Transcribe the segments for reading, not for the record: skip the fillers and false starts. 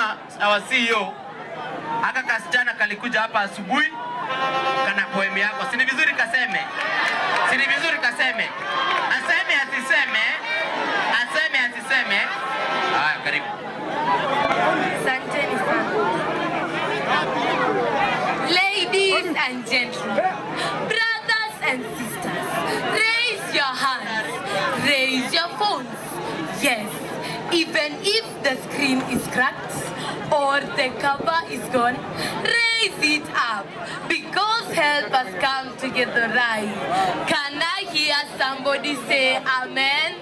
kama our CEO, aka kasichana kalikuja hapa asubuhi kana poemi yako. Si ni vizuri kaseme? Si ni vizuri kaseme? Aseme asiseme? Aseme asiseme? Haya, karibu. Asanteni sana. Ladies and gentlemen, brothers and sisters, raise your hands, raise your phones. Yes, even if the screen is cracked or the cover is gone, raise it up because help us come together, right? Can I hear somebody say amen?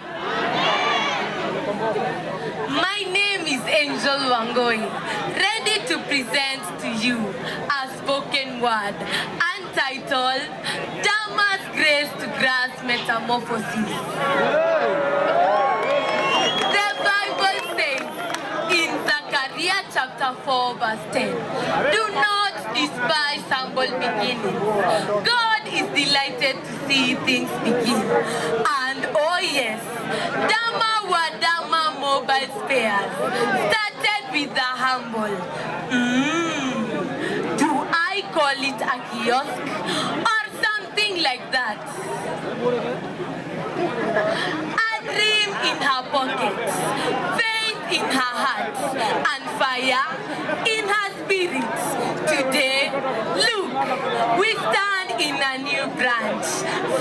My name is Angel Wangoi, ready to present to you a spoken word entitled Dama's Grace to Grass Metamorphosis. The Bible says in Zechariah chapter 4 verse 10, do not despise humble beginnings. God is delighted to see things begin. And oh yes, Dama wa Dama mobile spares started with the humble. Do I call it a kiosk or something like that? A dream in her pocket, faith in her heart, and fire in her spirit. Today, look, we stand in a new branch.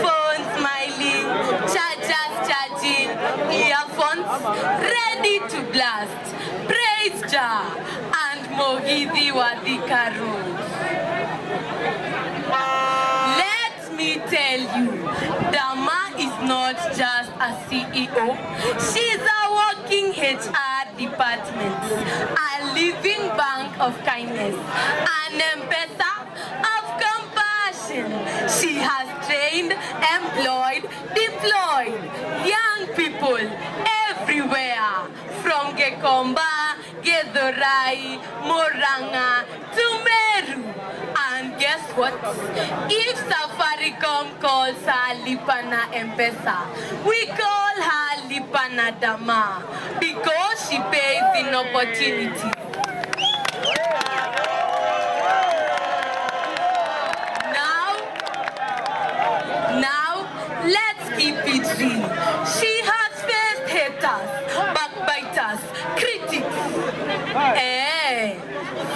Phones smiling, chargers charging, earphones ready to blast. Praise Jah and Mohidi Wadika Road. Let me tell you, Dama is not just a CEO. She's a working HR department, a living bank of kindness, an M-Pesa of compassion. She has trained, employed, deployed young people everywhere, from Gekomba, Githurai, Moranga to Meru. And guess what? If Safaricom calls her Lipana M-Pesa, we call her Lipana Dama because she pays in opportunity. Now, let's keep it real. She has faced haters, backbiters, critics.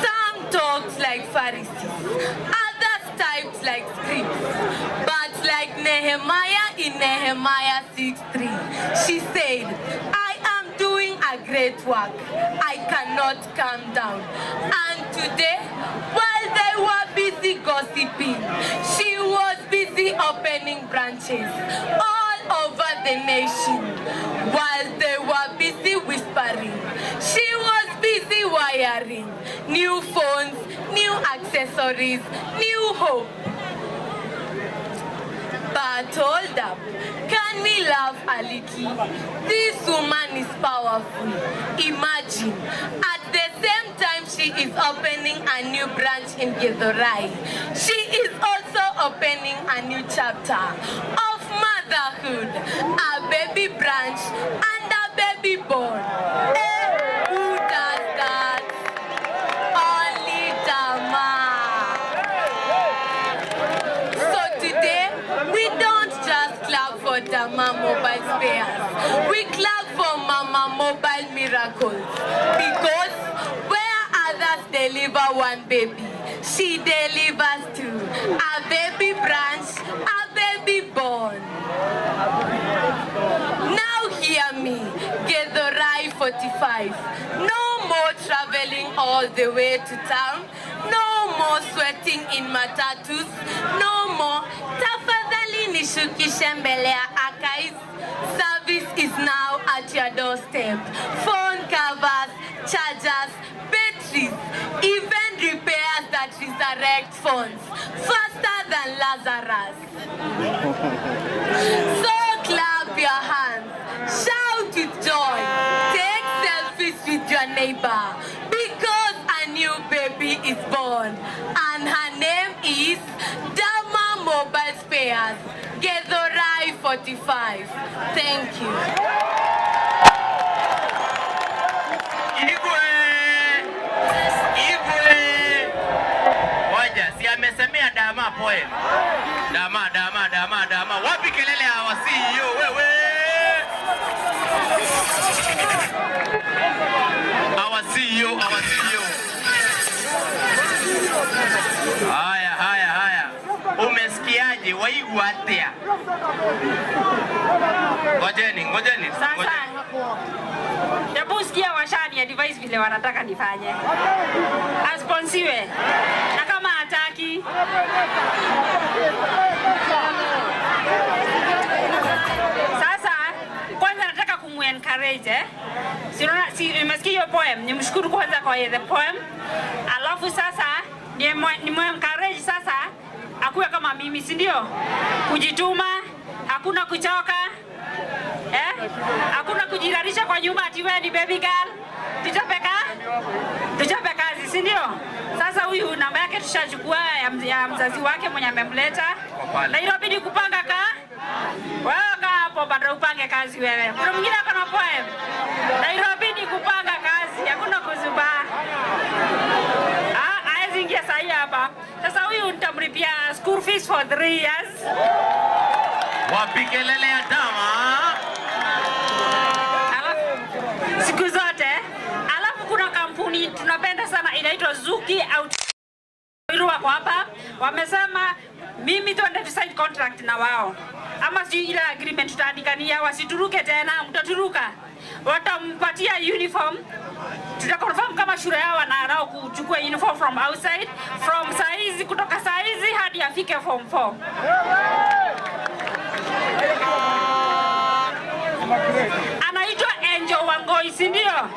Some talks like Pharisees, others types like scripts. But like Nehemiah in Nehemiah 6:3, she said, I am doing a great work. I cannot come down. And today, while they were busy gossiping, she was busy opening branches all over the nation. While they were busy whispering, she was busy wiring new phones, new accessories, new hope. But hold up, can we laugh a little? This woman is powerful. Imagine, at the same time she is opening a new branch in Githurai, she is also opening a new chapter of motherhood, a baby branch and a baby born. Who does that? Only Dama. So today, we don't just clap for Dama mobile spares. We clap for Mama Mobile Miracles. Because where others deliver one baby, she delivers two. A baby branch, a baby born. Now hear me, Githurai 45. No more traveling all the way to town. No more sweating in matatus. No more tafadhali nishukishe mbele ya archives. Service is now at your doorstep. Phone covers, chargers, batteries, even repairs that resurrect phones faster than Lazarus. So clap your hands, shout with joy, take selfies with your neighbor, because a new baby is born, and her name is Dama Mobile Spares, Githurai 45. Thank you. our CEO. Haya. Umesikiaje? Waigua atia? Ngojeni. Sasa hebu sikia washani advise vile wanataka nifanye. Asponsiwe. Na kama hataki sasa kwanza nataka kumu-encourage Si umesikia hiyo poem? Nimshukuru kwanza kwa the poem. Alafu sasa nimu-encourage sasa akuwe kama mimi, si ndio? Kujituma, hakuna kuchoka. Hakuna kujirarisha kwa nyuma ati wewe ni baby girl. Tuchape kazi, si ndio? Sasa huyu namba yake tushachukua ya mzazi wake mwenye amemleta. Nairobi ni kupanga wewe hapo bado upange kazi wewe. Kuna mwingine akona poem. Nairobi ni kupanga kazi, hakuna kuzubaa. Hawezi ingia sahi hapa. Sasa huyu nitamlipia school fees for 3 years. Wapi kelele ya Dama? Siku zote. Alafu kuna kampuni tunapenda sana inaitwa Zuki au kwa hapa. Wamesema mimi tuende to sign contract na wao. Ama si ile agreement tutaandikania wasituruke tena, mtaturuka. Watampatia uniform. Tutakonfirm kama shule yao wanarao kuchukua uniform from outside, from saizi kutoka saizi hadi afike form 4. Anaitwa Angel Wangoi, si ndio?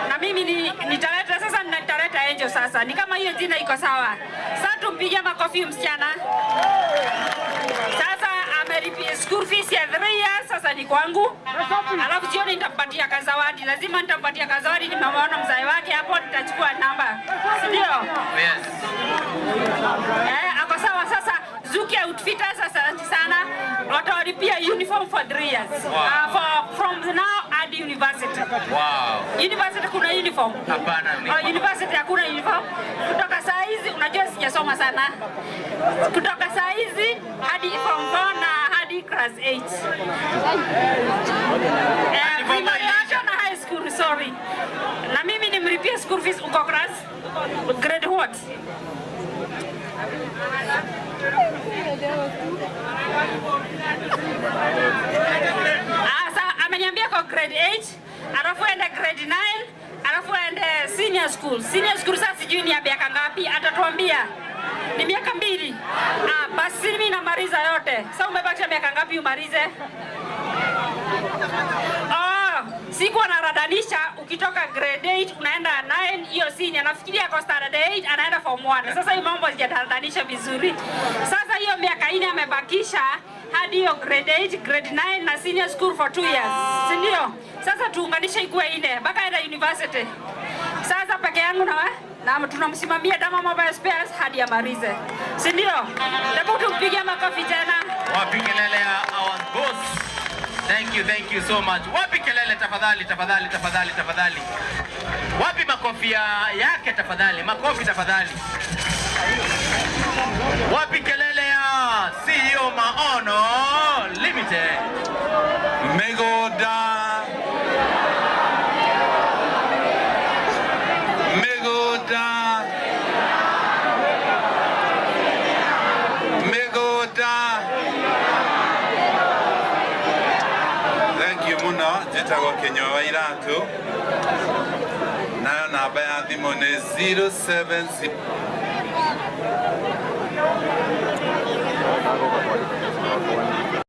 Na mimi nitaleta sasa, nitaleta Angel sasa. Ni kama hiyo jina iko sawa. Sasa tumpigie makofi msichana. Sasa amelipia school fees ya 3 years, sasa ni kwangu. Alafu jioni nitampatia kazawadi. Lazima nitampatia kazawadi, nimeona mzai wake hapo, nitachukua namba. Si ndio? Yes. Ako sawa sasa. Zuki outfitters asante sana. Watawalipia uniform for 3 years. Wow. From now hadi university. Wow. University kuna uniform? Hapana. University hakuna uniform. Kutoka saa hizi unajua sijasoma sana. Kutoka saa hizi hadi form 4 na hadi class 8. Na high school, sorry. Na mimi nimlipia school fees uko class grade what? Sasa ameniambia kwa grade 8, alafu ende grade 9, alafu ende senior school. Senior school sasa sijui ni ya miaka ngapi, atatuambia. Ni miaka 2. Basi mimi namaliza yote. Sasa umebakisha miaka ngapi umalize? Siku anaradanisha ukitoka grade 8 unaenda 9, hiyo senior nafikiria kwa standard 8 anaenda form 1. Sasa hiyo mambo hazijaradanisha vizuri. Sasa hiyo miaka 4 amebakisha hadi hiyo grade 8, grade 9 na senior school for 2 years. Si ndio? Sasa tuunganishe ikuwe 4 mpaka aenda university. Sasa peke yangu na tunamsimamia Dama Mobile Spares hadi amalize. Si ndio? Hebu tumpige makofi tena. Wapi kelele ya our boss? Thank you so much. Wapi kelele tafadhali. Wapi makofi yake tafadhali? Makofi tafadhali. Wapi kelele ya CEO Maono Limited? Megoda. Thank you muno, jitago Kenya wa Iratu. Nayo namba ya thimo ni 070